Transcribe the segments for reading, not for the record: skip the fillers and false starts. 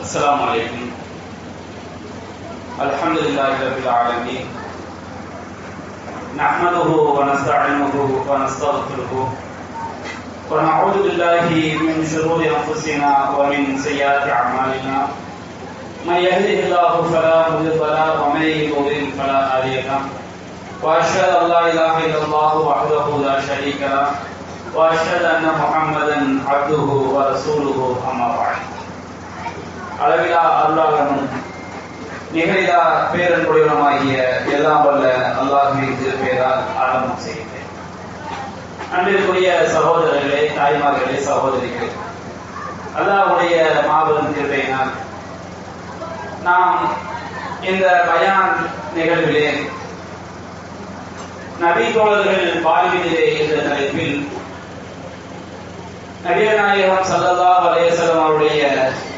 السلام عليكم. الحمد لله رب العالمين. نحمده ونستعينه ونستغفره ونعوذ بالله من شرور انفسنا ومن سيئات اعمالنا. من يهده الله فلا مضل له ومن يضلل فلا هادي له. واشهد ان لا اله الا الله وحده لا شريك له واشهد ان محمدا عبده ورسوله اما بعد. அளவிலா அருளாளனும் நிகழிலா பேரன்புடையவனுமாகிய எல்லாம் வல்ல அல்லாஹ்வின் திருப்பெயரால் ஆரம்பம் செய்கிறேன். அன்பிற்குரிய சகோதரர்களே, தாய்மார்களே, சகோதரிகளே, அல்லாஹ்வுடைய மாபெரும் கிருபையினால் நாம் இந்த பயான் நிகழ்விலே நபி தோழர்கள் வாழ்வினிலே என்ற தலைப்பில் நபிகள் நாயகம் ஸல்லல்லாஹு அலைஹி வஸல்லம் அவருடைய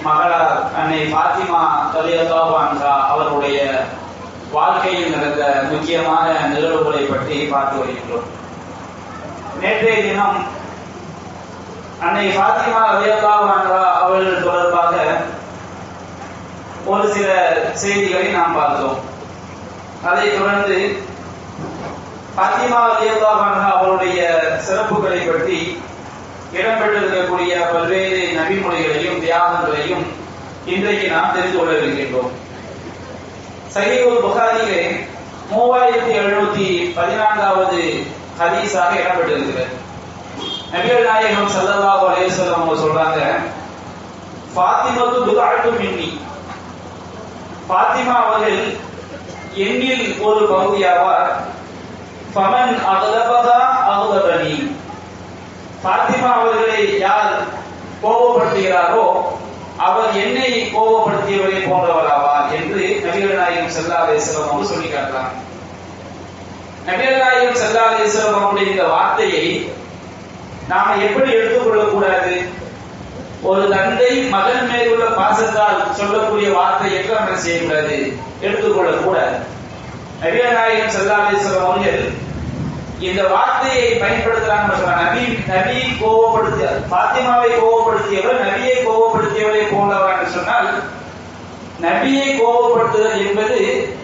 மகளார் அன்னை ஃபாத்திமா ரலியல்லாஹு அன்ஹா அவருடைய வாழ்க்கையில் நடந்த முக்கியமான நிகழ்வுகளை பற்றி பார்த்து வருகின்றோம். நேற்றைய தினம் அன்னை ஃபாத்திமா ரலியல்லாஹு அன்ஹா அவர்கள் தொடர்பாக ஒரு சில செய்திகளை நாம் பார்த்தோம். அதைத் தொடர்ந்து ஃபாத்திமா ரலியல்லாஹு அன்ஹா அவருடைய சிறப்புகளை பற்றி இடம்பெற்றிருக்கக்கூடிய பல்வேறு நபிமொழிகளையும் தியாகங்களையும் இன்றைக்கு நாம் தெரிந்து கொள்ள இருக்கின்றோம். சஹீஹுல் புகாரியிலே 3714வது ஹதீஸாக இடம்பெற்றிருக்கிறது. நபிகள் நாயகம் ஸல்லல்லாஹு அலைஹி வஸல்லம் அவங்க சொல்றாங்க, ஃபாத்திமத்து பித்அத்து மின்னி, ஃபாத்திமா அவர்கள் என்னில் ஒரு பகுதியாவார். ஃபமன் அக்லபஹா அக்லபனி, ஃபாத்திமா அவர்களை யார் கோபப்படுத்துகிறாரோ அவர் என்னை கோபப்படுத்தியவரை போன்றவராவார் என்று நபிகள் நாயகம் ஸல்லல்லாஹு அலைஹி வஸல்லம் அவங்க சொல்லி காட்டுறாங்க. நபிகள் நாயகம் ஸல்லல்லாஹு அலைஹி வஸல்லம் அவருடைய இந்த வார்த்தையை நாம எப்படி எடுத்துக்கொள்ளக் கூடாது? ஒரு தந்தை மகன் மேல் உள்ள பாசத்தால் சொல்லக்கூடிய வார்த்தை என்று நம்ம செய்யக்கூடாது, எடுத்துக்கொள்ளக் கூடாது. நபிகள் நாயகம் ஸல்லல்லாஹு அலைஹி வஸல்லம் அவர்கள் இந்த வார்த்தையை பயன்படுத்துறாங்க. நபி கோபப்படுத்திய ஃபாத்திமாவை கோபப்படுத்தியவர் நபியை கோபப்படுத்தியவரை போன்றவர் என்று சொன்னால், நபியை கோபப்படுத்துதல் என்பது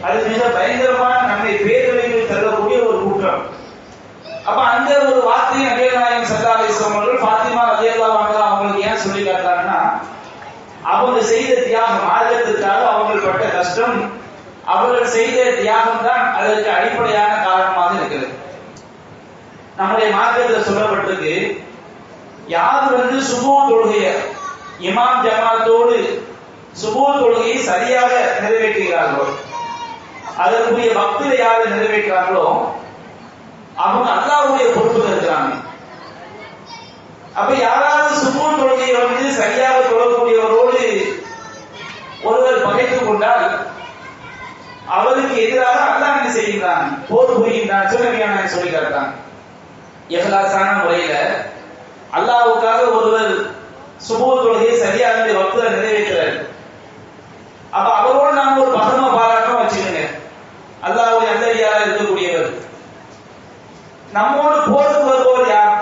அது மிக பயங்கரமான நம்மை பேரழிவில் தள்ளக்கூடிய ஒரு குற்றம். அப்ப அந்த ஒரு வார்த்தையை நபிகள் நாயகம் ஸல்லல்லாஹு அலைஹி வஸல்லம் அவர்கள் ஃபாத்திமா ரலியல்லாஹு அன்ஹா அவங்களுக்கு ஏன் சொல்லி காட்டுறாங்கன்னா, அவங்க செய்த தியாகம், மார்க்கத்திற்காக அவங்க பட்ட கஷ்டம், அவர்கள் செய்த தியாகம் தான் அதற்கு அடிப்படையான காரணமாக இருக்கிறது. நம்முடைய மார்க்கத்தில் சொல்லப்பட்டிருக்கு, யார் சுபூ தொழுகைய இமாம் ஜமாத்தோடு சுபூ தொழுகையை சரியாக நிறைவேற்றுகிறார்களோ, அதற்குரிய பக்தியை யார் நிறைவேற்றார்களோ அவங்க அல்லாஹ்வுடைய பொறுப்புல இருக்கிறாங்க. அப்ப யாராவது சுபூ தொழுகையை சரியாக தொழக்கூடியவரோடு ஒருவர் பகைத்துக் கொண்டால் அவருக்கு எதிராக அல்லாஹ் என்ன செய்கின்றான்? போர் புரிகின்றான். சொல்லி காட்டுறாங்க. இஹ்லாஸான முறையில அல்லாஹ்வுக்காக ஒருவர் சுபூ தொழுகையை சரியாக வக்துல நிறைவேற்றுறார். அப்ப அவரோடு நாம் ஒரு பகம பாராட்டம் வச்சுக்கோங்க. அல்லாஹ்வுடைய அந்தரியாரா இருக்கக்கூடியவர். நம்மோடு போருக்கு வருபவர் யார்?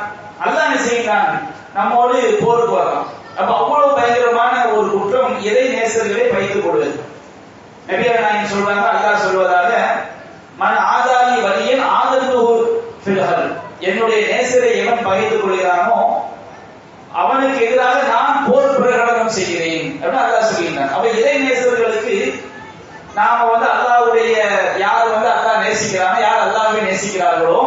அல்லாஹ் என்ன செய்கிறான்? நம்மோடு போருக்கு வரலாம். அப்ப அவ்வளவு பயங்கரமான ஒரு குற்றம் இறை நேசர்களை வைத்துக் கொள்வது. நபிகள் நாயகம் சொல்றாங்க, அல்லாஹ் சொல்வதாக, மன் ஆதாலி வலியன் ஆதத்து ஃபில்ஹல், என்னுடைய நேசரை எவன் பகைத்துக் கொள்கிறானோ அவனுக்கு எதிராக நான் போர் பிரகடனம் செய்கிறேன் அப்படின்னு அல்லாஹ் சொல்கிறான். அப்ப இறை நேசர்களுக்கு நாம அல்லாஹ்வுடைய யார் அல்லாஹ் நேசிக்கிறானோ, யார் அல்லாஹ்வை நேசிக்கிறார்களோ,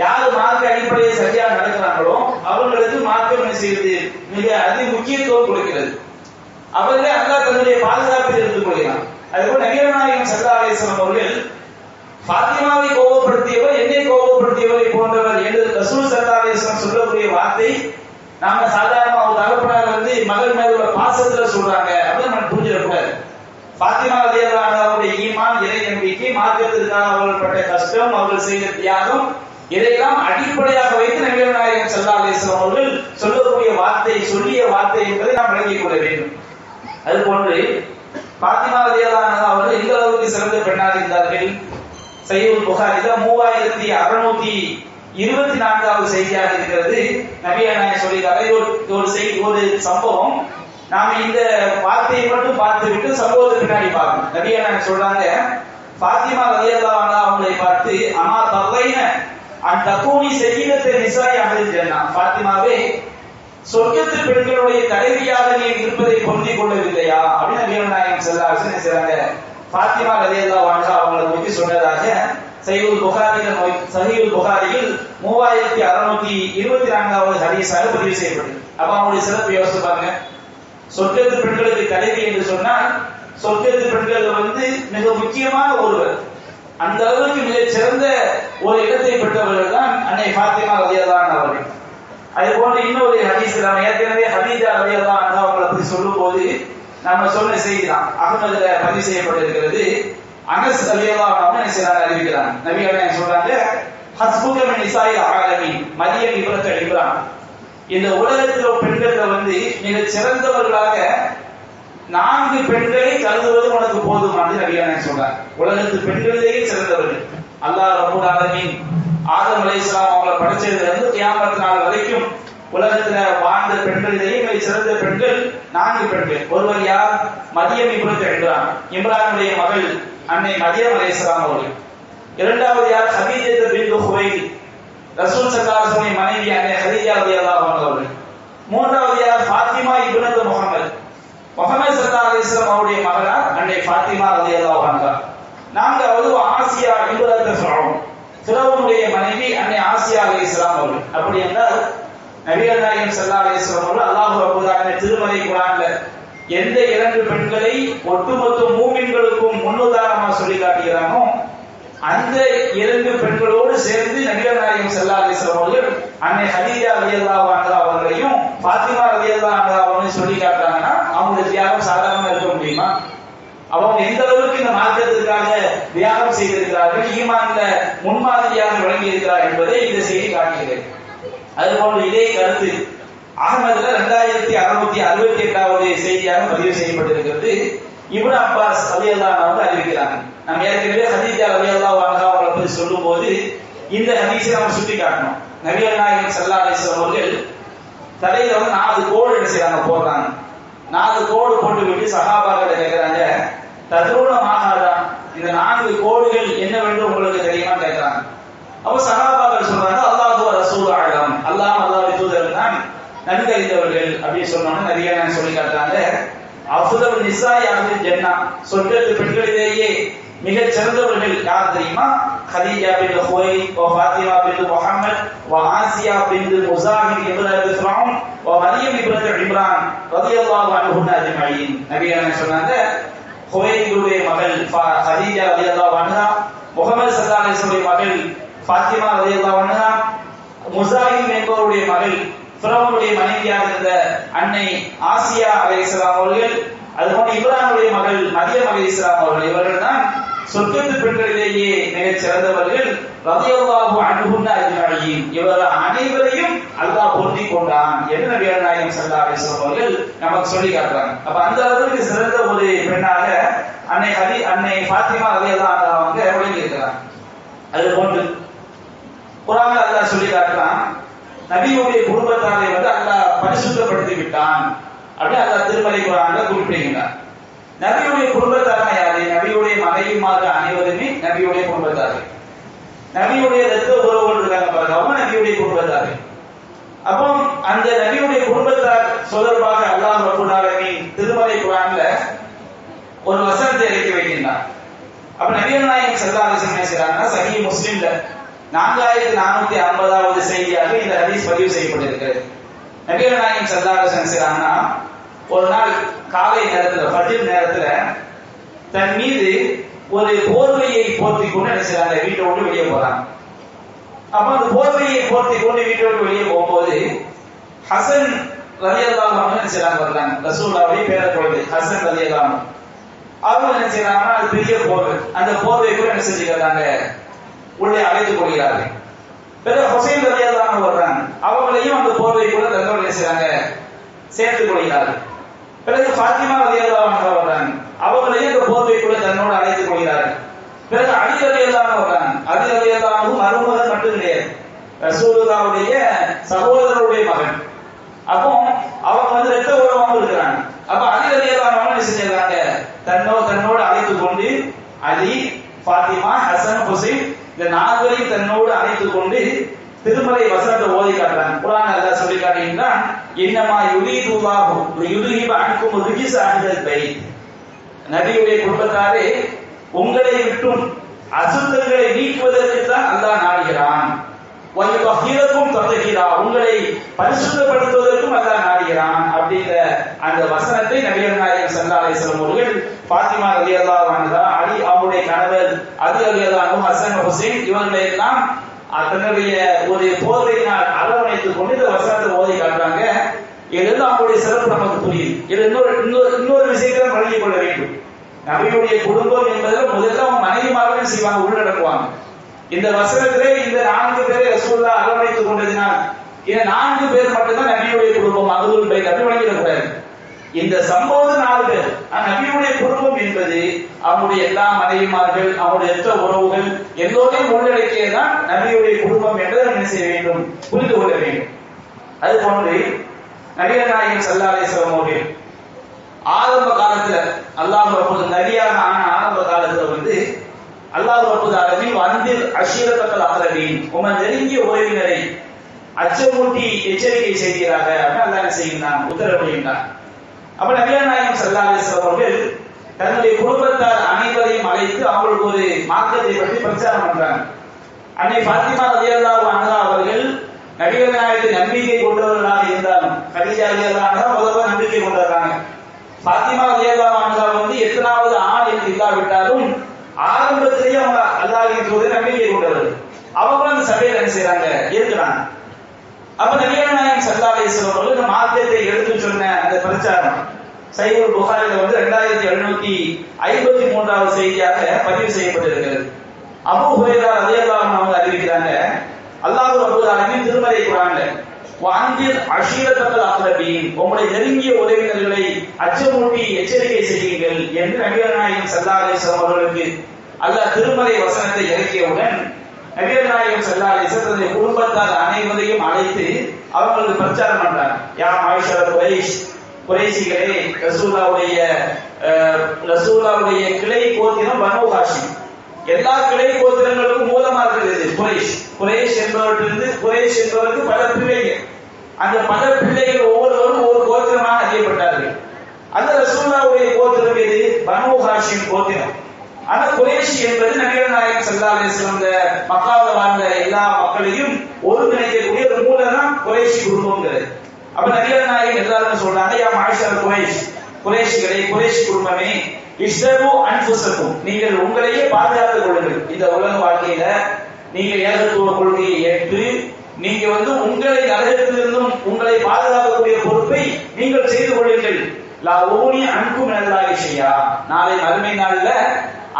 யார் மார்க்க அடிப்படையை சரியா நடக்கிறாங்களோ அவர்களுக்கு மார்க்கம் என்ன செய்வது? மிக அதி முக்கியத்துவம் கொடுக்கிறது. அவர்களே அல்லாஹ் தன்னுடைய பாதுகாப்பில் எடுத்துக் கொள்கிறான். அதுபோல் நபிகள் நாயகம் ஸல்லல்லாஹு அலைஹி வஸல்லம் அவர்கள் ஃபாத்திமாவை கோபப்படுத்தியவர் என்னை கோபப்படுத்தியவரை போன்றவர் என்று ரசூல் ஸல்லல்லாஹு அலைஹி வஸல்லம் சொல்லக்கூடிய வார்த்தை நாம சாதாரண ஒரு தகப்பனார் மகள் மேல் உள்ள பாசத்துல சொல்றாங்க அப்படின்னு நம்ம புரிஞ்சிடக்கூடாது. ஃபாத்திமா ரலியல்லாஹு அன்ஹாவுடைய ஈமான், இறை நம்பிக்கை, மார்க்கத்திற்காக அவர்கள் பட்ட கஷ்டம், அவர்கள் செய்த தியாகம், இதையெல்லாம் அடிப்படையாக வைத்து நபிகள் நாயகம் ஸல்லல்லாஹு அலைஹி வஸல்லம் அவர்கள் சொல்லக்கூடிய வார்த்தை, சொல்லிய வார்த்தை என்பதை நாம் விளங்கிக் கொள்ள வேண்டும். அதுபோன்று ஃபாத்திமா ரலியல்லாஹு அன்ஹா அவர்கள் எந்த அளவுக்கு சிறந்த பெண்ணாக இருந்தார்கள்? சஹீஹுல் புகாரில 3624வது செய்தியாக இருக்கிறது. நபிகள் நாயகம் சொல்லியிருக்காங்க. ஒரு சம்பவம் நாம இந்த வார்த்தையை மட்டும் பார்த்து விட்டு சம்பவத்தை பின்னாடி பார்க்கணும். நபிகள் சொல்றாங்க, ஃபாத்திமா ரலியல்லாஹு அன்ஹா அவங்களை பார்த்து, அமா தர்லைன அன் தகூனி சய்யிதத்து நிசாஇ அஹ்லில் ஜன்னah, ஃபாத்திமாவே சொர்க்கத்து பெண்களுடைய தலைவியாக நீ இருப்பதை பொருந்திக் கொள்ளவில்லையா அப்படின்னு நபிகள் நாயகம் ஸல்லல்லாஹு அலைஹி வஸல்லம் சொல்றாங்க. ஃபாத்திமா ரலியல்லாஹு அன்ஹா அவங்களை பற்றி சொன்னதாக சஹீஹுல் புகாரியில் 3624வது ஹதீஸாக பதிவு செய்யப்பட்டது. அப்ப அவங்களுடைய சிறப்பு யோசிச்சு பாருங்க. சொர்க்கத்து பெண்களுக்கு தலைவி என்று சொன்னால் சொர்க்கத்து பெண்கள் மிக முக்கியமான ஒருவர், அந்த அளவுக்கு மிக சிறந்த ஒரு இடத்தை பெற்றவர்கள் தான் அன்னை ஃபாத்திமா ரலியல்லாஹு அன்ஹா அவர்கள். அது போன்ற இன்னொரு ஹதீஸ் நாம ஏற்கனவே ஹதீஜா ரலியல்லாஹு அன்ஹா அவங்களை பற்றி சொல்லும் போது நாம சொன்ன செய்தி தான் அஹ்மதுல பதிவு செய்யப்பட்டிருக்கிறது. அனஸ் ரலியல்லாஹு அன்ஹு அறிவிக்கிறாங்க, நபிகள் சொல்றாங்க, ஹஸ்புக மின் நிசாஇல் ஆலமீன் மரியம் இப்னத் இம்ரான், இந்த உலகத்தில் பெண்கள் மிக சிறந்தவர்களாக 4 பெண்களை கருதுவது உனக்கு போதுமானது நபிகள் சொல்றாங்க. உலகத்து பெண்களிலேயே சிறந்தவர்கள் அல்லாஹ் ரப்பல் ஆலமீன் ஆதம் அலைஹிஸ்ஸலாம் அவங்களை படைச்சதுல இருந்து கியாமத் நாள் வரைக்கும் உலகத்துல வாழ்ந்த பெண்களிலேயே மிக சிறந்த பெண்கள் 4 பெண்கள். ஒருவர் யார்? மரியம் இப்னத் இம்ரான், இம்ரானுடைய மகள் அன்னை மரியம் அலைஹிஸ்ஸலாம் அவர்கள். இரண்டாவது யார்? ஹதீஜா பின்த் குவைலித், ரசூல் ஸல்லல்லாஹு அலைஹி வஸல்லம் மனைவி அன்னை ஹதீஜா ரலியல்லாஹு அன்ஹா அவர்கள். மூன்றாவது யார்? ஃபாத்திமா இப்னத் முஹம்மத், முஹம்மது ஸல்லல்லாஹு அலைஹி வஸல்லம் அவருடைய மகளார் அன்னை ஃபாத்திமா ரலியல்லாஹு அன்ஹா. நான்காவது ஆசியா இப்னத் ஃபிரௌன், ஃபிரௌனுடைய மனைவி அன்னை ஆசியா அலைஹிஸ்ஸலாம் அவர்கள். அப்படி என்றால் நபிகள் நாயகம் ஸல்லல்லாஹு அலைஹி வஸல்லம் அவர்கள் அல்லாஹ் ரப்பல் ஆலமீன் திருமறை குர்ஆன்ல எந்த 2 பெண்களை ஒட்டுமொத்த மூமின்களுக்கும் முன்னுதாரணமா சொல்லி காட்டுகிறானோ அந்த 2 பெண்களோடு சேர்ந்து நபிகள் நாயகம் ஸல்லல்லாஹு அலைஹி வஸல்லம் அவர்கள் அன்னை ஹதீஜா ரலியல்லாஹு அன்ஹா அவர்களையும் ஃபாத்திமா ரலியல்லாஹு அன்ஹா அவர்களையும் சொல்லி காட்டுறாங்கன்னா அவங்களுடைய தியாகம் சாதாரணமா இருக்க முடியுமா? அவங்க எந்த அளவுக்கு இந்த மார்க்கத்திற்காக தியாகம் செய்திருக்கிறார்கள், ஈமான்ல முன்மாதிரியாக விளங்கி இருக்கிறார் என்பதை இந்த செய்தி காட்டுகிறது. அதுபோன்று இதே கருத்து அஹ்மதுல 2668வது செய்தியாக பதிவு செய்யப்பட்டிருக்கிறது. இப்னு அப்பாஸ் ரலியல்லாஹு அன்ஹு அறிவிக்கிறாங்க, நம்ம ஏற்கனவே ஹதீஜா ரலியல்லாஹு அன்ஹா அவர்களை பற்றி சொல்லும் போது இந்த ஹதீஸை நம்ம சுட்டி காட்டணும். நபிகள் நாயகம் ஸல்லல்லாஹு அலைஹி வஸல்லம் அவர்கள் தலையில 4 கோடு என்ன செய்றாங்க, போடுறாங்க. 4 கோடு போட்டு விட்டு சஹாபாக்களை கேட்கிறாங்க, தத்ரூன மாஹாதா, இந்த 4 கோடுகள் என்னவென்று உங்களுக்கு தெரியுமா கேட்கிறாங்க. அப்ப சஹாபாக்கள் சொல்றாங்க, அல்லாஹு வ ரசூலு அலம், அல்லாஹ் அல்லாஹ்வுடைய தூதர் தான் நன்கறிந்தவர்கள் அப்படின்னு சொன்னோன்னு நபிகள் சொல்லி காட்டுறாங்க, அஃதலு நிசாஇ அஹ்லில் ஜன்னah, சொர்க்கத்து பெண்களிலேயே மிக சிறந்தவர்கள் யார் தெரியுமா? ஹதீஜா பின்த் குவைலித், ஃபாத்திமா பின்த் முஹம்மத், ஆசியா பின்த் முஸாஹிர் இப்னத் ஃபிரௌன், மரியம் இப்னத் இம்ரான் ரலியல்லாஹு அன்ஹுன்ன அஜ்மஈன். நபிகள் சொன்னாங்க, குவைலிதுடைய மகள் ஹதீஜா ரலியல்லாஹு அன்ஹா, முஹம்மது ஸல்லல்லாஹு அலைஹி வஸல்லம் மகள் ஃபாத்திமா ரலியல்லாஹு அன்ஹா, முஸாஹிர் என்பவருடைய மகள் ஃபிரௌனுடைய மனைவியாக இருந்த அன்னை ஆசியா அலைஹிஸ்ஸலாம் அவர்கள், அதுபோல இப்ரானுடைய மகள் மரியம் அலைஹிஸ்ஸலாம் அவர்கள், இவர்கள் தான் சொர்க்கத்து பெண்களிலேயே மிகச் சிறந்தவர்கள். ரலியல்லாஹு அன்ஹுன்ன அஜ்மஈன், இவர்கள் அனைவரையும் அல்லாஹ் பொருந்திக் கொண்டான் என்று நபிகள் நாயகம் ஸல்லல்லாஹு அலைஹி வஸல்லம் அவர்கள் நமக்கு சொல்லி காட்டுறாங்க. அப்ப அந்த அளவுக்கு சிறந்த ஒரு பெண்ணாக அன்னை ஃபாத்திமா ரலியல்லாஹு அன்ஹா அவங்க விளங்கி இருக்கிறாங்க. அது போன்று குர்ஆன்ல அல்லாஹ் சொல்லி காட்டுறான், நபியுடைய குடும்பத்தாரை அல்லாஹ் பரிசுத்தப்படுத்தி விட்டான் அப்படி அல்லாஹ் திருமறை குர்ஆன்ல குறிப்பிடுகிறார். நபியுடைய குடும்பத்தாரா யாரு? நபியுடைய மனைவிமார்கள் அனைவருமே நபியுடைய குடும்பத்தார்கள். நபியுடைய ரத்த உறவுகள் இருக்காங்க பாருங்க, அவங்க நபியுடைய குடும்பத்தார்கள். அப்போ அந்த நபியுடைய குடும்பத்தார் தொடர்பாக அல்லாஹ் ரப்பல் ஆலமீன் திருமறை குர்ஆன்ல ஒரு வசனத்தை இறக்கி வைக்கின்றார். அப்ப நபிகள் நாயகம் ஸல்லல்லாஹு அலைஹி வஸல்லம் செய்றாங்கன்னா சஹீஹ் முஸ்லிம்ல 4450வது செய்தியாக இந்த ஹதீஸ் பதிவு செய்யப்பட்டிருக்கிறது. நபிகள் நாயகம் ஸல்லல்லாஹு அலைஹி வஸல்லம் செய்றாங்கன்னா, ஒரு நாள் காலை நேரத்துல ஃபஜ்ர் நேரத்துல தன் மீது ஒரு போர்வையை போர்த்தி கொண்டு என்ன செய்றாங்க, வீட்டை விட்டு வெளியே போறாங்க. அப்ப அந்த போர்வையை போர்த்தி கொண்டு வீட்டை விட்டு வெளியே போகும்போது ஹசன் ரலியல்லாஹு அன்ஹு என்ன செய்றாங்க, வர்றாங்க. ரசூலுல்லாஹ்வுடைய பேரக்குழந்தை ஹசன் ரலியல்லாஹு அன்ஹு அவங்க என்ன செய்றாங்கன்னா, அது பெரிய போர்வை, அந்த போர்வை கூட என்ன செஞ்சுக்கிறாங்க, உள்ளே அழைத்துக் கொள்கிறார்கள். பிறகு ஹுசைன் ரலியல்லாஹு அன்ஹு வர்றாங்க, அவங்களையும் அந்த போர்வை கூட தன்னோடு என்ன செய்றாங்க, சேர்த்துக் கொள்கிறார்கள். பிறகு ஃபாத்திமா ரலியல்லாஹு அன்ஹா வர்றாங்க, அவங்களையும் அந்த போர்வை கூட தன்னோடு அழைத்துக் கொள்கிறார்கள். பிறகு அலி ரலியல்லாஹு அன்ஹு வர்றாங்க, அலி ரலியல்லாஹு அன்ஹு மருமகன் மட்டும் கிடையாது, ரசூலுல்லாஹ்வுடைய சகோதரருடைய மகன். அப்போ அவங்க வந்து ரத்த உறவாக இருக்கிறாங்க. அப்ப அலி ரலியல்லாஹு அன்ஹு என்ன செஞ்சாங்க, தன்னோடு அழைத்து கொண்டு அலி, ஃபாத்திமா, ஹசன், ஹுசைன் இந்த நால்வரையும் தன்னோடு அழைத்து கொண்டு திருமறை வசனத்தை ஓதி காட்டுறாங்க. குர்ஆன் அல்லாஹ் சொல்லி காட்டுகிறான், இன்னமா யுரீதுல்லாஹு லியுذஹிப அன்கும் ரிஜ்ஸ அஹ்லல் பைத். நபியுடைய குடும்பத்தாரே உங்களை விட்டும் அசுத்தங்களை நீக்குவதற்கு தான் அல்லாஹ் நாடுகிறான். வயுதஹிரக்கும் தத்ஹீரா, உங்களை பரிசுத்தப்படுத்துவதற்கும் அல்லாஹ் நாடுகிறான் அப்படிங்கிற அந்த வசனத்தை நபிகள் நாயகம் ஸல்லல்லாஹு அலைஹி வஸல்லம் அவர்கள் ஃபாத்திமா ரலியல்லாஹு அன்ஹா, அலி அவருடைய கணவர் அலி ரலியல்லாஹு அன்ஹு, ஹசன், ஹுசைன் இவர்களை எல்லாம் தன்னுடைய ஒரு போதையினால் அரவணைத்துக் கொண்டு இந்த வசனத்தை ஓதி காட்டுறாங்க. இதுல அவங்களுடைய சிறப்பு நமக்கு புரியுது. இது இன்னொரு விஷயத்தை வழங்கிக் கொள்ள வேண்டும். நபியுடைய குடும்பம் என்பதில் முதல்ல அவங்க மனைவிமார்கள் செய்வாங்க, உள்ளடக்குவாங்க. இந்த வசனத்திலே இந்த 4 பேரை ரசூலுல்லாஹ் அரவணைத்துக் கொண்டதினால் இந்த 4 பேர் மட்டும்தான் நபியுடைய குடும்பம், அஹ்லுல் பைத் அப்படி வழங்கிடக்கூடாது. இந்த சம்பவம் 4 பேர். நபியுடைய குடும்பம் என்பது அவருடைய எல்லா மனைவிமார்கள், அவருடைய எத்த உறவுகள் எல்லோரையும் உள்ளடக்கியதான் நபியுடைய குடும்பம் என்பதை என்ன செய்ய வேண்டும், புரிந்து கொள்ள வேண்டும். அது போன்று நபிகள் நாயகம் ஸல்லல்லாஹு அலைஹி வஸல்லம் அவர்கள் ஆரம்ப காலத்துல அல்லாஹ் ரப்பல் நபியாக ஆன ஆரம்ப காலத்துல வந்து அல்லாஹ் ரப்பல் ஆலமீன் வந்தில் அஷீரத்தல் அக்ரபீன், உமன் நெருங்கிய உறவினரை அச்சமூட்டி எச்சரிக்கை செய்கிறாங்க அப்படின்னு அல்லாஹ் செய்கிறான், உத்தரவிடுகிறான். அப்ப நபிகள் நாயகம் ஸல்லல்லாஹு அலைஹி வஸல்லம் அவர்கள் தன்னுடைய குடும்பத்தார் அனைவரையும் அழைத்து அவங்களுக்கு ஒரு மார்க்கத்தை பற்றி பிரச்சாரம் பண்றாங்க. அன்னை ஃபாத்திமா ரலியல்லாஹு அன்ஹா அவர்கள் நபிகள் நாயகத்தை நம்பிக்கை கொண்டவர்களாக இருந்தாலும் கதீஜா ரலியல்லாஹு அன்ஹா முதல்ல நம்பிக்கை கொண்டாடுறாங்க. ஃபாத்திமா ரலியல்லாஹு அன்ஹா வந்து எத்தனாவது ஆள் என்று இல்லாவிட்டாலும் ஆரம்பத்திலேயே அவங்க அல்லாஹ்வின் தூதரை நம்பிக்கை கொண்டவர்கள். அவங்க அந்த சபையில என்ன செய்யறாங்க, இருக்கிறாங்க. அப்ப நபிகள் நாயகம் ஸல்லல்லாஹு அலைஹி வஸல்லம் அவர்கள் இந்த மார்க்கத்தை எடுத்து சொன்ன அந்த பிரச்சாரம் சஹீஹுல் புகாரில வந்து 2753வது செய்தியாக பதிவு செய்யப்பட்டிருக்கிறது. அபூ ஹுரைரா ரலியல்லாஹு அன்ஹு அவங்க அறிவிக்கிறாங்க, அல்லாஹ் ரப்பல் ஆலமீன் திருமறை குர்ஆன்ல வஅன்திர் அஷீரத்தல் அக்ரபீன், உங்களுடைய நெருங்கிய உறவினர்களை அச்சமூட்டி எச்சரிக்கை செய்யுங்கள் என்று நபிகள் நாயகம் ஸல்லல்லாஹு அலைஹி வஸல்லம் அவர்களுக்கு அல்லாஹ் திருமறை வசனத்தை இறக்கியவுடன் நபிகள் நாயகம் ஸல்லல்லாஹு அலைஹி வஸல்லம் தன்னுடைய குடும்பத்தார் அனைவரையும் அழைத்து அவங்களுக்கு பிரச்சாரம் பண்றாங்க. யா மாயிஷர் குரைஷ், குறைஷிகளே, ரசூலுல்லாஹ்வுடைய கிளை கோத்திரம் பனூ ஹாஷிம், எல்லா கிளை கோத்திரங்களுக்கும் மூலமா இருக்கிறது குறைஷ் என்பவற்றிலிருந்து குறைஷ் என்பவருக்கு பல பிள்ளைகள், அந்த பல பிள்ளைகள் ஒவ்வொருவரும் ஒவ்வொரு கோத்திரமாக அறியப்பட்டார்கள். அந்த ரசூலுல்லாஹ்வுடைய கோத்திரம் எது, பனூ ஹாஷிம் கோத்திரம். ஆனா குறைஷி என்பது நபிகள் நாயகம் ஸல்லல்லாஹு அலைஹி வஸல்லம் மக்காவில் வாழ்ந்த எல்லா மக்களையும் ஒருங்கிணைக்கக்கூடிய ஒரு மூலம் தான் குறைஷி குடும்பம்ங்கிறது. அப்ப நபிகள் நாயகம் எல்லாரும் சொல்றாங்க, யா மாயிஷர் குறைஷ், குறைஷிகளே, குறைஷி குடும்பமே, இஷ்தரு அன்ஃபுஸக்கும், நீங்கள் உங்களையே பாதுகாத்துக் கொள்ளுங்கள். இந்த உலக வாழ்க்கையில நீங்க ஏகத்துவ கொள்கையை ஏற்று நீங்க வந்து உங்களை நரகத்திலிருந்தும் உங்களை பாதுகாக்கக்கூடிய பொறுப்பை நீங்கள் செய்து கொள்ளுங்கள். லா ஊனி அன்கும் மினல்லாஹி ஷையா, நாளை மறுமை நாள்ல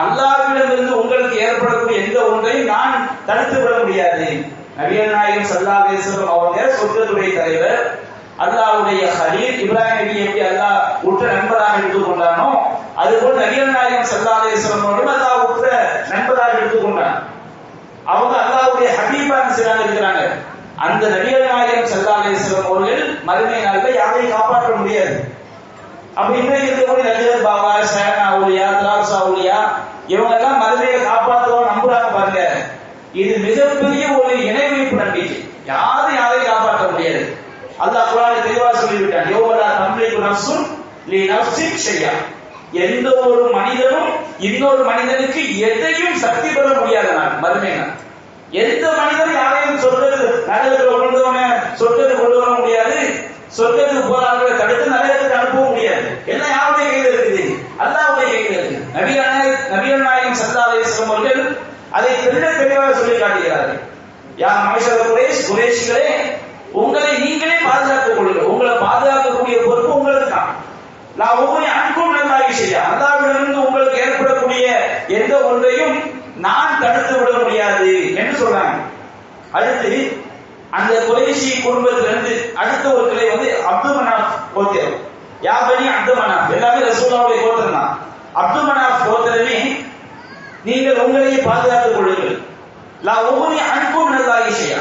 அல்லாஹ்விடமிருந்து உங்களுக்கு ஏற்படக்கூடிய எந்த ஒன்றையும் நான் தடுத்து விட முடியாது. நபிகள் நாயகம் ஸல்லல்லாஹு அலைஹி வஸல்லம் அவங்க சொர்க்கத்துடைய தலைவர், அல்லாஹ்வுடைய கலீல் இப்ராஹிம் நபி எப்படி அல்லாஹ் உற்ற நண்பராக எடுத்துக்கொண்டானோ அதுபோல் நபிகள் நாயகம் ஸல்லல்லாஹு அலைஹி வஸல்லம் அவர்கள் அல்லாஹ் உற்ற நண்பராக எடுத்துக்கொண்டான். அவங்க அல்லாஹ்வுடைய ஹபீபாக இருக்கிறாங்க. அந்த நபிகள் நாயகம் ஸல்லல்லாஹு அலைஹி வஸல்லம் அவர்கள் மறுமை நாள்ல யாரையும் காப்பாற்ற முடியாது. அப்ப இன்றைக்கு இருக்கக்கூடிய நஜர் பாபா, ஷேனா அவுலியா, திராட்சா அவுலியா இவங்க எல்லாம் மறுமையை காப்பாற்றுவோம் நம்புறாங்க பாருங்க. இது மிகப்பெரிய ஒரு இணை வைப்பு நம்பிக்கை. யாரையும் காப்பாற்ற முடியாது. அல்லாஹ் குர்ஆனில் தெளிவா சொல்லிவிட்டான், யௌமலா தம்லிகு நஃப்ஸுன் லி நஃப்ஸின் ஷையா, எந்த ஒரு மனிதனும் இன்னொரு மனிதனுக்கு எதையும் சக்தி பெற முடியாத நாள் மறுமை நாள். எந்த மனிதனும் யாரையும் நரகத்துக்கு கொண்டு வர முடியாது, சொர்க்கத்துக்கு போறாங்க தடுத்து நரகத்துக்கு அனுப்பவும் முடியாது. எல்லாம் யாருடைய கையில் இருக்குது, அல்லாஹ்வுடைய கையில் இருக்கு. நபிகள் நாயகம் ஸல்லல்லாஹு அலைஹி வஸல்லம் அவர்கள் அதை தெளிவாக சொல்லி காட்டுகிறார்கள். யா மாயிஷர் குறைஷ், குறைஷிகளே, உங்களை நீங்களே பாதுகாத்துக் கொள்ளுங்கள். உங்களை பாதுகாக்கக்கூடிய பொறுப்பு உங்களுக்கு தான். லா ஊனி அன்கும் மினல்லாஹி ஷையா, அல்லாஹ்விடமிருந்து உங்களுக்கு ஏற்படக்கூடிய எந்த ஒன்றையும் நான் தடுத்து விட முடியாது என்று சொல்றாங்க. அடுத்து அந்த குறைஷி குடும்பத்திலிருந்து அடுத்த ஒரு கிளை வந்து அப்துல் மனாஃப் கோத்திரம். யா பனி அப்துல் மனாஃப், எல்லாமே ரசூலுல்லாஹ்வுடைய கோத்திரம் தான். அப்துல் மனாஃப் கோத்திரமே, நீங்கள் உங்களையே பாதுகாத்துக் கொள்ளுங்கள். லா ஊனி அன்கும் மினல்லாஹி ஷையா,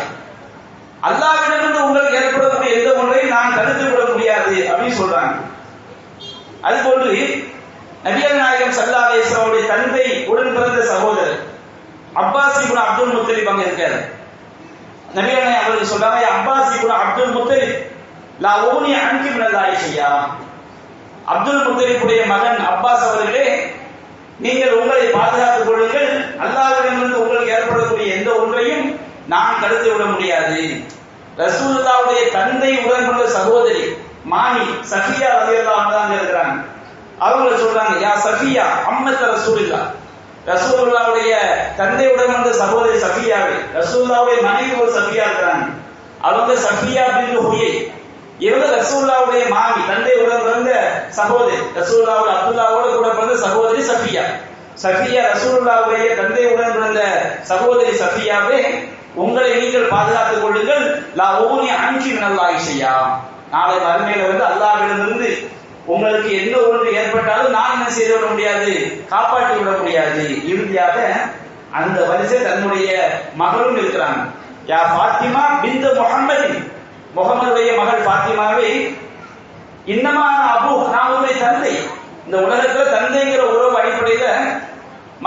அல்லாஹ்விடமிருந்து உங்களுக்கு ஏற்படக்கூடிய எந்த ஒன்றையும் நான் தடுத்து விட முடியாது அப்படின்னு சொல்றாங்க. அதுபோன்று நபிகள் நாயகம் ஸல்லல்லாஹு அலைஹி வஸல்லம் தந்தை உடன் பிறந்த சகோதரர் அப்பாஸ் இப்னு அப்துல் முத்தலிப் அங்க இருக்காரு. நபிகள் நாயகம் அவர்கள் சொல்றாங்க, அப்பாஸ் இப்னு அப்துல் முத்தலிப் லா ஊனி அன்கி மினல்லாஹி ஷையா. அப்துல் முத்தலிப்புடைய மகன் அப்பாஸ் அவர்களே, நீங்கள் உங்களை பாதுகாத்துக் கொள்ளுங்கள், அல்லாஹ்விடமிருந்து உங்களுக்கு ஏற்படக்கூடிய எந்த ஒன்றையும் நான் தடுத்து விட முடியாது. ரசூலுல்லாஹ்வுடைய தந்தை உடன் பிறந்த சகோதரி மாமி சஃபியா ரலியல்லாஹு அன்ஹா இருக்கிறாங்க. அவங்க சொல்றாங்க, யா சஃபியா அம்மத் ரசூலுல்லாஹ், ரசூலுல்லாஹ்வுடைய தந்தையுடன் வந்த சகோதரி சஃபியாவே, ரசூலுல்லாஹ்வுடைய மனைவி ஒரு சஃபியா இருக்கிறாங்க. அவங்க சஃபியா பின்த் ஹுயை, இவங்க ரசூலுல்லாஹ்வுடைய மாமி தந்தையுடன் பிறந்த சகோதரி, ரசூலுல்லாஹ்வுடைய அப்துல்லாஹ்வோட கூட பிறந்த சகோதரி சஃபியா. சஃபியா ரசூலுல்லாஹ்வுடைய தந்தையுடன் பிறந்த சகோதரி சஃபியாவே, உங்களை நீங்கள் பாதுகாத்துக் கொள்ளுங்கள், லா ஊனி அன்கி மினல்லாஹி ஷையா. நாளை மறுமையில வந்து அல்லாஹ்விடமிருந்து உங்களுக்கு எந்த ஒன்று ஏற்பட்டாலும் நான் என்ன செய்து விட முடியாது, காப்பாற்றி விட முடியாது. இறுதியாக அந்த வரிசை தன்னுடைய மகளும் இருக்கிறாங்க. யா ஃபாத்திமா பின்த் முஹம்மதின், முகமதுடைய மகள் ஃபாத்திமாவை, இன்னமா அபு, நான் உங்களுடைய தந்தை. இந்த உலகத்துல தந்தைங்கிற உறவு அடிப்படையில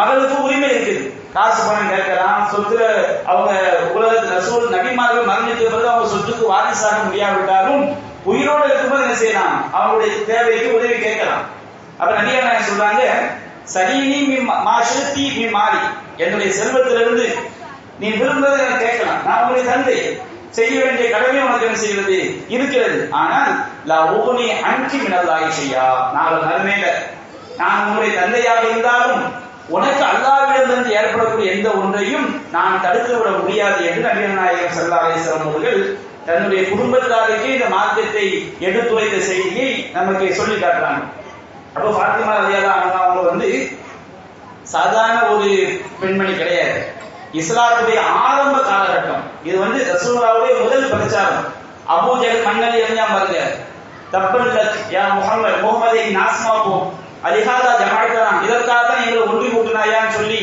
மகளுக்கு உரிமை இருக்குது. காசு பணம் கேட்கலாம், சொத்துல அவங்க உலகத்தில் ரசூல் நபிமார்கள் மரணித்த பிறகு அவங்க சொத்துக்கு வாரிசாக முடியாவிட்டாலும் உயிரோடு இருக்கும்போது என்ன செய்யலாம், அவங்களுடைய தேவைக்கு உதவி கேட்கலாம். அப்ப நபிகள் நாயகம் சொல்றாங்க, சரீனி மாஷத்தி மீ மாறி, என்னுடைய செல்வத்திலிருந்து நீ விரும்புவதை எனக்கு கேட்கலாம், நான் உங்களுடைய தந்தை, செய்ய வேண்டிய கடமை உனக்கு என்ன செய்வது இருக்கிறது. ஆனால் லா ஊனி அன்கி மினல்லாஹி ஷையா, நாங்கள் மறுமையில நான் உங்களுடைய தந்தையாக இருந்தாலும் உனக்கு அல்லாஹ்விடமிருந்து ஏற்படக்கூடிய எந்த ஒன்றையும் நான் தடுத்து விட முடியாது என்று நபிகள் நாயகம் ஸல்லல்லாஹு அலைஹி வஸல்லம் அவர்கள் தன்னுடைய குடும்பத்தாருக்கு இந்த மார்க்கத்தை எடுத்துரைத்த செய்தியை நமக்கு சொல்லி காட்டுறாங்க. அப்போ ஃபாத்திமா ரலியல்லாஹு அன்ஹா அவங்க வந்து சாதாரண ஒரு பெண்மணி கிடையாது. இஸ்லாத்துடைய ஆரம்ப காலகட்டம் இது. வந்து ரசூலுல்லாஹ்வுடைய முதல் பிரச்சாரம். அபூ ஜஹல் மன்னன் எல்லாம் பாருங்க, தப்பல்லக் யா முஹம்மத், முஹம்மதை நாஸ்மாக்கும் அலிஹாதா ஜமாஅத்தனா, இதற்காக தான் எங்களை ஒன்று கூட்டினாயான்னு சொல்லி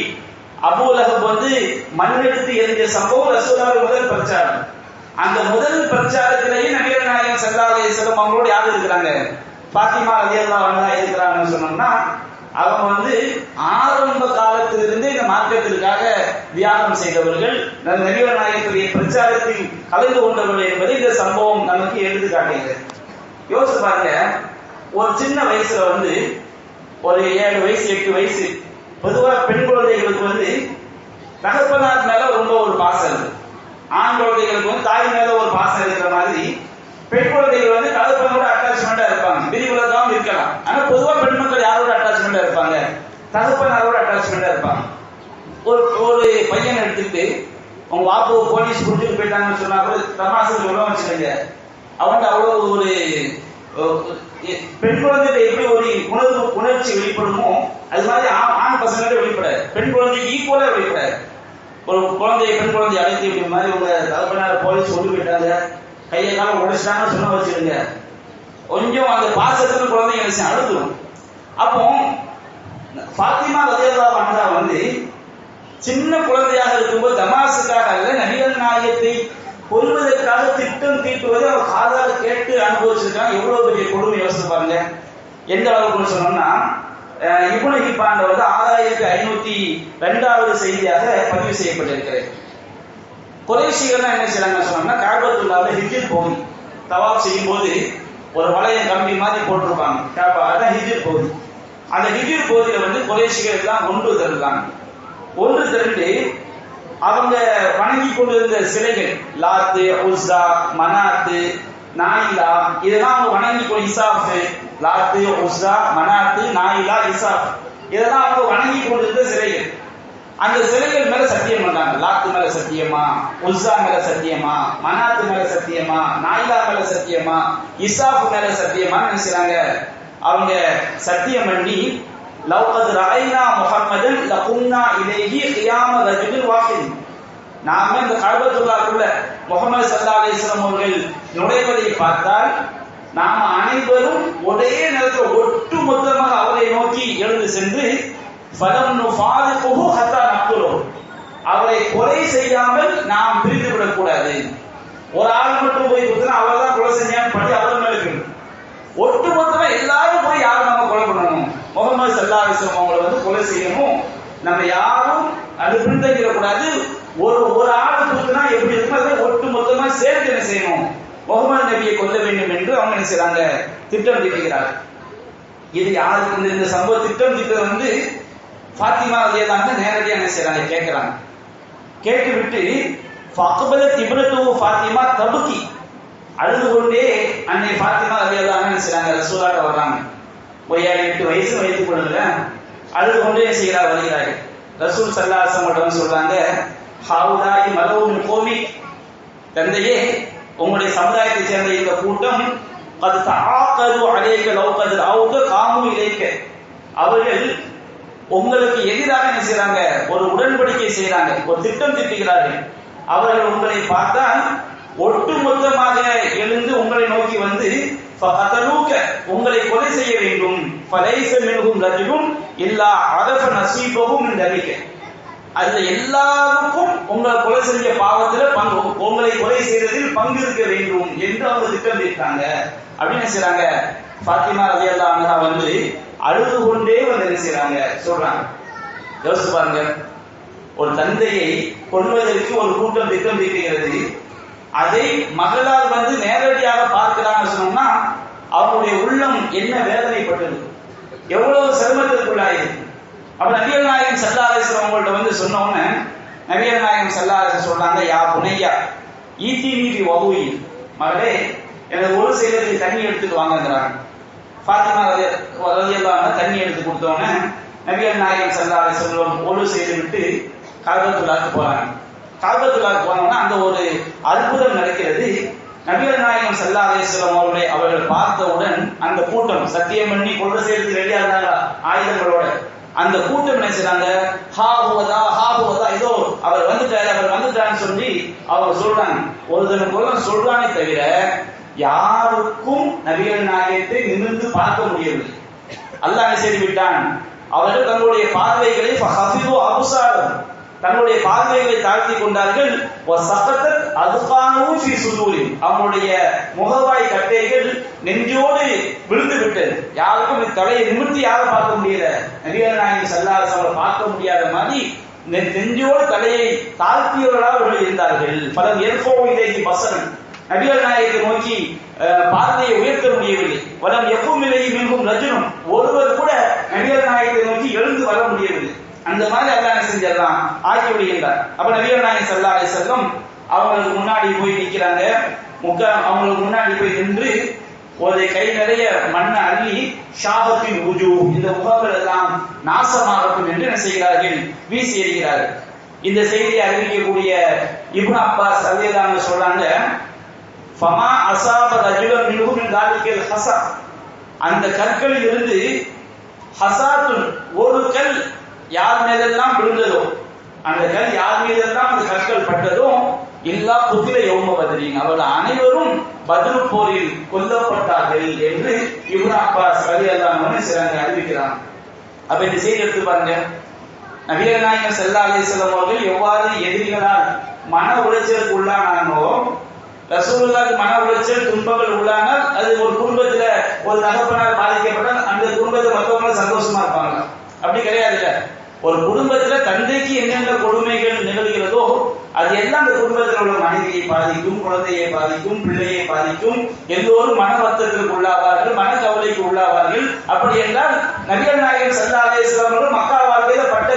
அபூ லஹப் வந்து மண்ணெடுத்து எரிஞ்ச சம்பவம் ரசூலுல்லாஹ்வுடைய முதல் பிரச்சாரம். அந்த முதல் பிரச்சாரத்திலேயே நபிகள் நாயகம் ஸல்லல்லாஹு அலைஹி வஸல்லம் அவங்களோட யார் இருக்கிறாங்க, ஃபாத்திமா ரலியல்லாஹு அன்ஹா இருக்கிறாங்கன்னு சொன்னோம்னா, அவங்க வந்து ஆரம்ப காலத்திலிருந்து இந்த மார்க்கத்திற்காக தியாகம் செய்தவர்கள், நபிகள் நாயகத்துடைய பிரச்சாரத்தில் கலந்து கொண்டவர்கள் என்பதை இந்த சம்பவம் நமக்கு எடுத்து காட்டுகிறது. யோசிச்சு பாருங்க, ஒரு சின்ன வயசுல வந்து ஒரு 7 வயசு 8 வயசு பொதுவாக பெண் குழந்தைகளுக்கு வந்து தகப்பனார் மேல ரொம்ப ஒரு பாசம் இருக்கு. ஆண் குழந்தைகளுக்கு வந்து தாய் மேல ஒரு பாசம் இருக்கிற மாதிரி பெண் குழந்தைகள் வந்து தகப்பனோட அட்டாச்மெண்டா இருப்பாங்க. விதிவிலக்காகவும் இருக்கலாம். ஆனா பொதுவா பெண் மக்கள் யாரோட அட்டாச்மெண்டா இருப்பாங்க, தகப்பனாரோட அட்டாச்மெண்டா இருப்பாங்க. ஒரு பையனை எடுத்துட்டு அவங்க வாப்பு போலீஸ் குடிச்சிட்டு போயிட்டாங்கன்னு சொன்னா கூட தமாசு சொல்ல வச்சுக்கோங்க, அவங்க அவ்வளவு ஒரு பெண் குழந்தை எப்படி ஒரு உணர்ச்சி வெளிப்படுமோ அது மாதிரி ஆண் பசங்கள்ட்ட வெளிப்படாது. பெண் குழந்தைக்கு ஈக்குவலா வெளிப்படாது. ஒரு குழந்தைய பெண் குழந்தை அழைத்து இப்படி மாதிரி உங்க தகப்பனார போலீஸ் கொண்டு போயிட்டாங்க, கையை காலம் உடைச்சிட்டாங்கன்னு சொன்ன வச்சிருங்க, கொஞ்சம் அந்த பாசத்துல குழந்தைங்க நினைச்சு அழுதுரும். அப்போ ஃபாத்திமா ரலியல்லாஹு அன்ஹா வந்து சின்ன குழந்தையாக இருக்கும்போது தமாசுக்காக அல்ல, நபிகள் நாயகத்தை கொல்வதற்காக திட்டம் தீட்டுவதை அவர் காதால கேட்டு அனுபவிச்சிருக்காங்க. எவ்வளவு பெரிய கொடுமை யோசிச்சு பாருங்க. எந்த அளவுக்கு சொன்னோம்னா, இப்னு ஹிப்பான் வந்து 6502வது செய்தியாக பதிவு செய்யப்பட்டிருக்கிறது. குறைஷிகள் என்ன செய்யறாங்க சொன்னோம்னா, காபத்துல்லாஹ்ல ஹிஜ்ர் பகுதி தவாப் செய்யும் போது ஒரு வளையம் கம்பி மாதிரி போட்டிருப்பாங்க. அதான் ஹிஜ்ர் பகுதி. அந்த ஹிஜ்ர் பகுதியில வந்து குறைஷிகள் எல்லாம் ஒன்று திரண்டாங்க. ஒன்று திரண்டு அவங்க வணங்கி கொண்டிருந்த சிலைகள் லாத்து, உஸ்ஸா, மனாத்து, நாயிலா, இதெல்லாம் அவங்க வணங்கி கொண்டு இசாஃப், லாத்து, உஸ்ஸா, மனாத்து, நாயிலா, இசாஃப், இதெல்லாம் அவங்க வணங்கி கொண்டிருந்த சிலைகள். அந்த சிலைகள் மேல சத்தியம் பண்ணாங்க. லாத்து மேல சத்தியமா, உஸ்ஸா மேல சத்தியமா, மனாத்து மேல சத்தியமா, நாயிலா மேல சத்தியமா, இசாஃப் மேல சத்தியமா நினைச்சாங்க. அவங்க சத்தியம் பண்ணி, லவ்கத் ரஅய்னா முஹம்மதன் லகும்னா இலைஹி கியாம ரஜுலின் வாஹித், நாம இந்த கஅபத்துல்லாஹ்க்குள்ள முஹம்மது ஸல்லல்லாஹு அலைஹி வஸல்லம் அவர்கள் நுழைவதை பார்த்தால் நாம அனைவரும் ஒரே நேரத்தில் ஒட்டு மொத்தமாக அவரை நோக்கி எழுந்து சென்று ஃபலம் நுஃபாரிகுஹு ஹத்தா நக்துலுஹு, அவரை கொலை செய்யாமல் நாம் பிரிந்து விடக்கூடாது. ஒரு ஆள் மட்டும் போய் குத்துனா அவர் தான் கொலை செஞ்சான்னு படி ஒட்டுமொத்தமா எல்லாரும் போய் யாரும் நம்ம கொலை பண்ணணும், முகமது ஸல்லல்லாஹு அலைஹி வஸல்லம் அவங்களை வந்து கொலை செய்யணும், நம்ம யாரும் அது பின்தங்கிடக்கூடாது, ஒரு ஆளு கொடுத்தனா எப்படி இருக்கும் அதை ஒட்டு மொத்தமா சேர்த்து என்ன செய்யணும், முகமது நபியை கொல்ல வேண்டும் என்று அவங்க என்ன செய்யறாங்க, திட்டம் தீட்டுகிறார்கள். இது யாருக்கு இந்த சம்பவ திட்டம் தீட்டது வந்து ஃபாத்திமா ரலியல்லாஹு அன்ஹா நேரடியாக என்ன செய்யறாங்க, கேட்கிறாங்க. கேட்டு விட்டு ஃபக்பலத் இப்னத்து ஃபாத்திமா தபுகி, அழுது கொண்டே அன்னை ஃபாத்திமா ரலியல்லாஹு அன்ஹா என்ன செய்யறாங்க, ரசூலுல்லாஹ் வர்றாங்க. 8 வயசு வைத்துக் கொள்ளுங்க, அழுது கொண்டே செய்கிறார், வருகிறார்கள். ரசூல் ஸல்லல்லாஹு அலைஹி வஸல்லம் சொல்றாங்க, ஹவுலாய் மலவுன் கோமி, தந்தையே உங்களுடைய சமுதாயத்தை சேர்ந்த இந்த கூட்டம் அது தஆகது அலைக லவ் கத் அவுக காமு இலைக, அவர்கள் உங்களுக்கு எதிராக என்ன செய்றாங்க, ஒரு உடன்படிக்கை செய்றாங்க, ஒரு திட்டம் திட்டுகிறார்கள். அவர்கள் உங்களை பார்த்தால் ஒட்டுமொத்தமாக எழுந்து உங்களை நோக்கி வந்து ஃபகதலூக, உங்களை கொலை செய்ய வேண்டும், ஃபலைஸ மின்ஹும் ரஜுலுன் இல்லா அரஃப நஸீபஹு மின் தலிக, அதுல எல்லாருக்கும் உங்களை கொலை செஞ்ச பாவத்துல பங்கு, உங்களை கொலை செய்ததில் பங்கு இருக்க வேண்டும் என்று அவங்க திட்டம் தீட்டாங்க அப்படின்னு செய்றாங்க. ஃபாத்திமா ரலியல்லாஹு அன்ஹா வந்து அழுது கொண்டே வந்து என்ன செய்றாங்க, சொல்றாங்க. யோசிச்சு பாருங்க, ஒரு தந்தையை கொல்வதற்கு ஒரு கூட்டம் திட்டம் தீட்டுகிறது, அதை மகளால் வந்து நேரடியாக பார்க்கிறாங்க சொன்னோம்னா அவருடைய உள்ளம் என்ன வேதனைப்பட்டது, எவ்வளவு சிரமத்திற்குள்ளாயிருக்கு. அப்ப நபிகள் நாயகம் ஸல்லல்லாஹு அலைஹி வஸல்லம் அவங்கள்ட்ட வந்து சொன்னோன்னே நபிகள் நாயகம் ஸல்லல்லாஹு அலைஹி வஸல்லம் சொல்றாங்க, யா புனையா ஈதீனி பி வதுஇ, மகளே எனக்கு ஒரு சேலத்துக்கு தண்ணி எடுத்துட்டு வாங்கங்கறாங்க. ஃபாத்திமா ரலியல்லாஹு அன்ஹா தண்ணி எடுத்து கொடுத்தோன்னே நபிகள் நாயகம் ஸல்லல்லாஹு அலைஹி வஸல்லம் ஒழு செய்து விட்டு கஅபத்துல்லாஹ்க்கு போறாங்க. கஅபத்துல்லாஹ்க்கு போனோம்னா அந்த ஒரு அற்புதம் நடக்கிறது. நபிகள் நாயகம் ஸல்லல்லாஹு அலைஹி வஸல்லம் அவர்கள் பார்த்தவுடன் அந்த கூட்டம் சத்தியம் பண்ணி கொலை செய்யறதுக்கு ரெடியா இருந்தாங்க ஆயுதங்களோட. அந்த கூட்டம் என்ன செய்றாங்க, ஹாஹுவதா இதோ அவர் வந்துட்டாருன்னு சொல்லி அவங்க சொல்றாங்க. ஒருத்தனுக்கு சொல்றானே தவிர யாருக்கும் நபிகள் நாயகத்தை நிமிர்ந்து பார்க்க முடியவில்லை. அல்லாஹ் என்ன செய்து விட்டான், அவர்கள் தங்களுடைய பார்வைகளை ஃபஹஃபிது அப்சாரஹும், தங்களுடைய பார்வைகளை தாழ்த்தி கொண்டார்கள். வஸகதத் அத்கானு ஃபீ சுதூரி, அவங்களுடைய முகவாய் கட்டைகள் நெஞ்சோடு விழுந்து விட்டது. யாருக்கும் தலையை நிமிர்த்தி யாரும் பார்க்க முடியல, நபிகள் நாயகம் ஸல்லல்லாஹு அலைஹி வஸல்லம் பார்க்க முடியாத மாதிரி நெஞ்சோடு தலையை தாழ்த்தியவர்களாக அவர்கள் இருந்தார்கள். பலம் எர்ஃபோ இலைஹி பஸரன், நபிகள் நாயகத்தை நோக்கி பார்வையை உயர்த்த முடியவில்லை. வலம் யகும் இலைஹி மின்ஹும் ரஜுலுன், ஒருவர் கூட நபிகள் நாயகத்தை நோக்கி எழுந்து வர முடியவில்லை. அந்த மாதிரி அல்லாஹ் என்ன செஞ்சிடலாம், ஆக்கி விடுகின்றார். அப்ப நபிகள் நாயகம் ஸல்லல்லாஹு அலைஹி வஸல்லம் அவங்களுக்கு முன்னாடி போய் நிக்கிறாங்க. அவங்களுக்கு முன்னாடி போய் நின்று ஒரு கை நிறைய மண்ணை அள்ளி ஷாபத்தின் உஜு, இந்த முகங்கள் எல்லாம் நாசமாகட்டும் என்று என்ன செய்கிறார்கள், வீசி எறிகிறார்கள். இந்த செய்தியை அறிவிக்கக்கூடிய இப்னு அப்பாஸ் ரலியல்லாஹு அன்ஹு சொல்றாங்க, ஃபமா அஸாப ரஜுலன் மின்ஹும் மின் தாலிகல் ஹஸா, அந்த கற்களில் இருந்து ஹஸாத்துன், ஒரு கல் யார் மீதெல்லாம் விழுந்ததோ, அந்த கல் யார் மீதெல்லாம் அந்த கற்கள் பட்டதோ, இல்லா குத்தில யௌம பத்ரின், அவர்கள் அனைவரும் பத்ர் போரில் கொல்லப்பட்டார்கள் என்று இப்னு அப்பாஸ் ரலியல்லாஹு அன்ஹு சிறங்க அறிவிக்கிறாங்க. அப்ப இந்த செய்தி எடுத்து பாருங்க, நபிகள் நாயகம் ஸல்லல்லாஹு அலைஹி வஸல்லம் அவர்கள் எவ்வாறு எதிரிகளால் மன உளைச்சலுக்கு உள்ளானானோ, ரசூலுல்லாஹ்க்கு மன உளைச்சல் துன்பங்கள் உள்ளானால் அது ஒரு குடும்பத்துல ஒரு தகப்பனால் பாதிக்கப்பட்டால் அந்த குடும்பத்தை மற்றவங்க சந்தோஷமா இருப்பாங்க. அப்படி கிடையாதுல்ல, ஒரு குடும்பத்துல தந்தைக்கு என்னென்ன கொடுமைகள் நிகழ்கிறதோ அது எல்லாம் அந்த குடும்பத்தில் உள்ள மனைவியை பாதிக்கும், குழந்தையை பாதிக்கும், பிள்ளையை பாதிக்கும். எல்லோரும் மன வருத்தத்திற்கு உள்ளாவார்கள், மன கவலைக்கு உள்ளாவார்கள். அப்படி என்றால் நபிகள் நாயகம் ஸல்லல்லாஹு அலைஹி வஸல்லம் அவர்கள் மக்கா வாழ்க்கையில பட்ட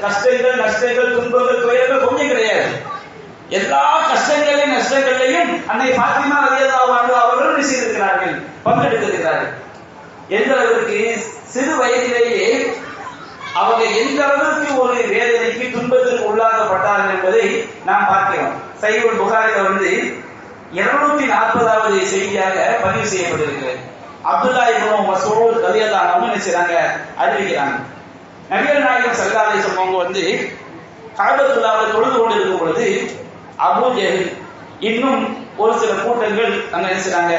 கஷ்டங்கள், நஷ்டங்கள், துன்பங்கள், துயரங்கள் கொஞ்சம் கிடையாது. எல்லா கஷ்டங்களையும் நஷ்டங்களையும் அன்னை ஃபாத்திமா ரலியல்லாஹு அன்ஹா அவர்கள் செய்திருக்கிறார்கள், பங்கெடுத்திருக்கிறார்கள். எந்த அளவிற்கு சிறு வயதிலேயே அவங்க எந்த அளவுக்கு ஒரு வேதனைக்கு துன்பத்திற்கு உள்ளாக்கப்பட்டார்கள் என்பதை நாம் பார்க்கிறோம். சஹீஹுல் புகாரில வந்து 240வது செய்தியாக பதிவு செய்யப்பட்டிருக்கிறது. அப்துல்லா இப்னு மஸ்ஊத் ரலியல்லாஹு அன்ஹு என்ன செய்றாங்க, அறிவிக்கிறாங்க. நபிகள் நாயகம் ஸல்லல்லாஹு அலைஹி வஸல்லம் வந்து கஅபத்துல்லாஹ்வை தொழுது கொண்டிருக்கும் பொழுது அபூ ஜஹல் இன்னும் ஒரு சில கூட்டங்கள் அங்க என்ன செய்றாங்க,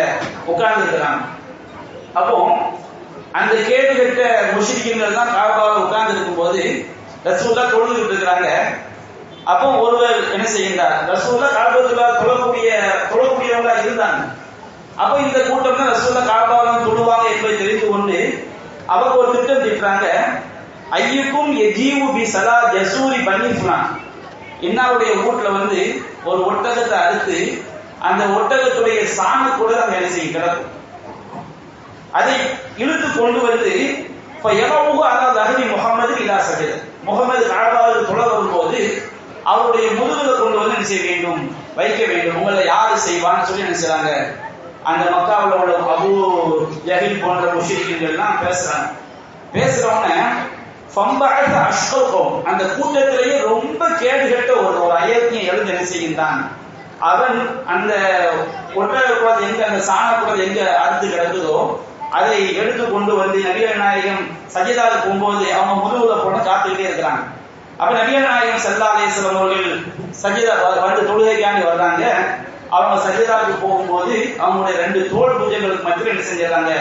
உட்கார்ந்து இருக்கிறாங்க. அப்போ அந்த கேடு கட்ட முஷ்ரிக்கீன்கள் தான் காபால உட்கார்ந்து இருக்கும் போது ரசூலுல்லாஹ் தொழுதுட்டு இருக்கிறாங்க. அப்போ ஒருவர் என்ன செய்கின்றார், ரசூலுல்லாஹ் காபத்துல்லாஹ் தொழக்கூடியவங்களா இருந்தாங்க. அப்ப இந்த கூட்டம் தான் ரசூலுல்லாஹ் காபாவில் தொழுவாங்க என்பதை தெரிந்து கொண்டு அவங்க ஒரு திட்டம் திட்டுறாங்க. ஐயுக்கும் எஜீவு பி சலா ஜசூரி பனி ஃபுலான், இன்னாருடைய வீட்டுல வந்து ஒரு ஒட்டகத்தை அறுத்து அந்த ஒட்டகத்துடைய சாண கூட அங்க என்ன செய்ய கிடக்கும், அதை இழுத்து கொண்டு வந்து அதாவது முகமது இலா சஜத, முகமது காபாவில் தொழ வரும்போது அவருடைய முதுகுல கொண்டு வந்து என்ன செய்ய வேண்டும், வைக்க வேண்டும். உங்களை யாரு செய்வான்னு சொல்லி என்ன செய்றாங்க, அந்த மக்காவில் உள்ள அபூ ஜஹில் போன்ற முஷ்ரிக்கீன்கள் எல்லாம் பேசுறாங்க. பேசுறவங்க அந்த கூட்டத்திலேயே ரொம்ப கேடுகட்ட ஒரு அயோக்கியம் எழுந்து என்ன செய்கின்றான், அவன் அந்த ஒட்டக குளம் எங்க, அந்த சாண குளம் எங்க அறுத்து கிடக்குதோ அதை எடுத்து கொண்டு வந்து நபிகள் நாயகம் சஜிதாவுக்கு போகும்போது அவங்க முதுகுல போன காத்துக்கிட்டே இருக்கிறாங்க. அப்ப நபிகள் நாயகம் ஸல்லல்லாஹு அலைஹி வஸல்லம் அவர்கள் சஜிதா வந்து தொழுகைக்காண்டி வர்றாங்க. அவங்க சஜிதாவுக்கு போகும்போது அவங்களுடைய 2 தோள் பூஜைகளுக்கு மத்தியில் என்ன செஞ்சிடறாங்க,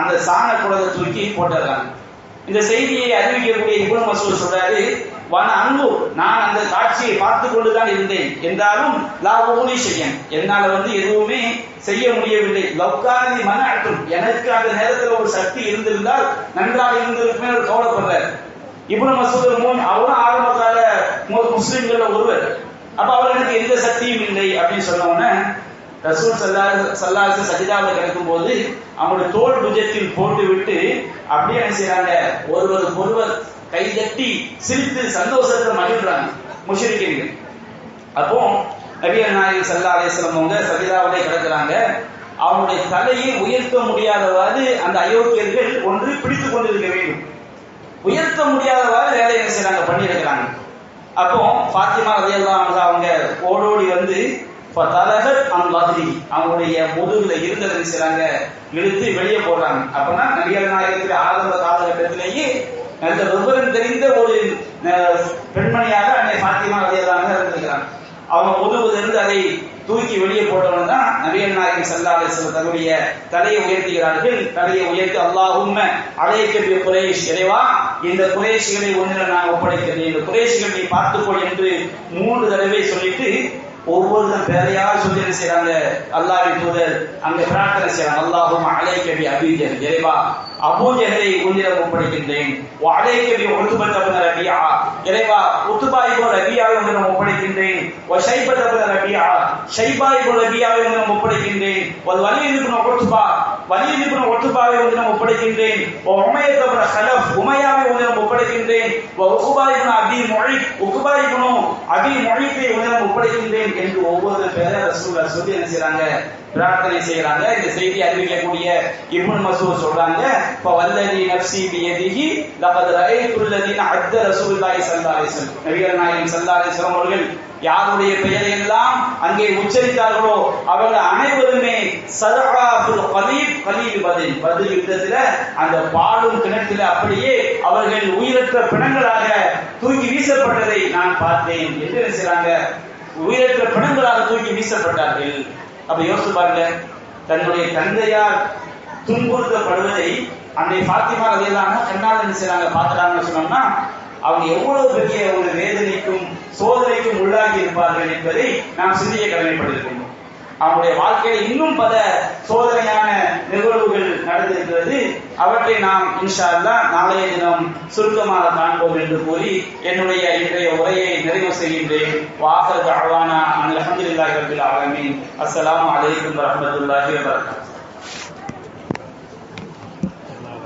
அந்த சாண குளத்தை தூக்கி போட்டுறாங்க. இந்த செய்தியை அறிவிக்கக்கூடிய இப்னு மஸ்ஊத் சொல்றாரு, வான அன்பு, நான் அந்த காட்சியை பார்த்து கொண்டுதான் இருந்தேன், என்றாலும் லா ஊனி செய்யன், என்னால வந்து எதுவுமே செய்ய முடியவில்லை. லவ்கானி மன அற்றும், எனக்கு அந்த நேரத்தில் ஒரு சக்தி இருந்திருந்தால் நன்றாக இருந்திருக்குமே கவலைப்படுறார். இப்னு மஸ்ஊத் அவரும் ஆரம்பகால முஸ்லிம்கள் ஒருவர். அப்ப அவர்களுக்கு எந்த சக்தியும் இல்லை அப்படின்னு சொன்ன உடனே ரசூல் ஸல்லல்லாஹு அலைஹி வஸல்லம் சஜிதாவில் கிடக்கும் போது அவங்களுடைய தோள் புஜத்தில் போட்டு விட்டு அப்படியே என்ன செய்யறாங்க, ஒருவர் கை தட்டி சிரித்து சந்தோஷத்தை மகிழ்றாங்க முஷ்ரிக்கீன்கள். அப்போ நபிகள் நாயகம் ஸல்லல்லாஹு அலைஹி வஸல்லம் அவங்க சஜிதாவிலே கிடக்குறாங்க. அவங்களுடைய தலையை உயர்த்த முடியாதவாறு அந்த அயோக்கியர்கள் ஒன்று பிடித்துக் கொண்டிருக்க வேண்டும், உயர்த்த முடியாதவாறு வேலை என்ன செய்யறாங்க, பண்ணி இருக்கிறாங்க. அப்போ ஃபாத்திமா ரலியல்லாஹு அன்ஹா அவங்க ஓடோடி வந்து அவங்களுடைய முதுகுல இருந்ததை செய்றாங்க, இழுத்து வெளியே போடுறாங்க. அப்பனா நபிகள் நாயகத்துடைய ஆரம்ப காலகட்டத்திலேயே நல்ல விவரம் தெரிந்த ஒரு பெண்மணியாக அன்னை ஃபாத்திமா ரலியல்லாஹு அன்ஹா இருந்திருக்கிறாங்க. அவங்க முதுகுல இருந்து அதை தூக்கி வெளியே போட்டவங்க தான் நபிகள் நாயகம் ஸல்லல்லாஹு அலைஹி வஸல்லம் தன்னுடைய தலையை உயர்த்துகிறார்கள். தலையை உயர்த்தி அல்லாஹும்ம அலைக பி குரைஷ், இறைவா இந்த குறைஷிகளை ஒன்றில் நான் ஒப்படைக்கிறேன், இந்த குறைஷிகளை நீ பார்த்துக்கொள் என்று 3 தடவை சொல்லிட்டு ஒவ்வொருத்தரும் பேரையா சொல்லி என்ன செய்யறாங்க, அல்லாஹ்வின் தூதர் அங்க பிரார்த்தனை செய்யறாங்க. அல்லாஹும்ம அலைக பி அபீ ஜஹல், இறைவா அபூ ஜஹலை உன்னிடம் ஒப்படைக்கின்றேன். வ அலைக பி உத்பா இப்னு ரபியா, இறைவா உத்பா இப்னு ரபியாவை உன்னிடம் ஒப்படைக்கின்றேன். வ ஷைபா இப்னு ரபியா, ஷைபா இப்னு ரபியாவை உன்னிடம் ஒப்படைக்கின்றேன். வ Walid ibn Utba, Walid ibn உத்பாவை உன்னிடம் ஒப்படைக்கின்றேன். வ உமையா இப்னு ஹலஃப், உமையாவை உன்னிடம் ஒப்படைக்கின்றேன். வ உக்பா இப்னு அபீ முஈத், உக்பா இப்னு அபீ முஈத்தை உன்னிடம் ஒப்படைக்கின்றேன் என்று ஒவ்வொரு பேரை ரசூலுல்லாஹ் சொல்லி என்ன செய்றாங்க, பிரார்த்தனை செய்யறாங்க. இந்த செய்தி அறிவிக்கக்கூடிய இப்னு மஸ்ஊத் சொல்றாங்க, ஃபவல்லதி நஃப்ஸி பியதிஹி லகத் ரஅய்துல் லதீன அத்த ரசூலுல்லாஹி ஸல்லல்லாஹு அலைஹி வஸல்லம், நபிகள் நாயகம் ஸல்லல்லாஹு அலைஹி வஸல்லம் அவர்கள் யாருடைய பெயரை எல்லாம் அங்கே உச்சரித்தார்களோ அவர்கள் அனைவருமே சரஆஃபுல் கலீப், கலீல் பதில், பதில் யுத்தத்தில் அந்த பாலும் கிணற்றில அப்படியே அவர்கள் உயிரற்ற பிணங்களாக தூக்கி வீசப்பட்டதை நான் பார்த்தேன் என்று நினைச்சாங்க. உயிரற்ற பிணங்களாக தூக்கி வீசப்பட்டார்கள். அப்ப யோசிச்சு பாருங்க, தன்னுடைய தந்தையார் துன்புறுத்தப்படுவதை அன்னை ஃபாத்திமா ரலியல்லாஹு அன்ஹா கண்ணால் நினைச்சாங்க, பார்த்துட்டாங்கன்னு சொன்னோம்னா அவங்க எவ்வளவு பெரிய ஒரு வேதனைக்கும் சோதனைக்கும் உள்ளாகி இருப்பார்கள் என்பதை நாம் சிந்திக்க கடமைப்பட்டிருக்கின்றோம். அவருடைய வாழ்க்கையில் இன்னும் பல சோதனையான நிகழ்வுகள் நடந்திருக்கிறது. அவற்றை நாம் இன்ஷா அல்லாஹ் நாளைய தினம் சுருக்கமாக காண்போம் என்று கூறி என்னுடைய இன்றைய உரையை நிறைவு செய்கின்றேன். வாஹர் தஅவானா அல்ஹம்துலில்லாஹி ரப்பில் ஆலமீன். அஸ்ஸலாமு அலைக்கும் வரஹ்மத்துல்லாஹி வபரகாத்துஹு.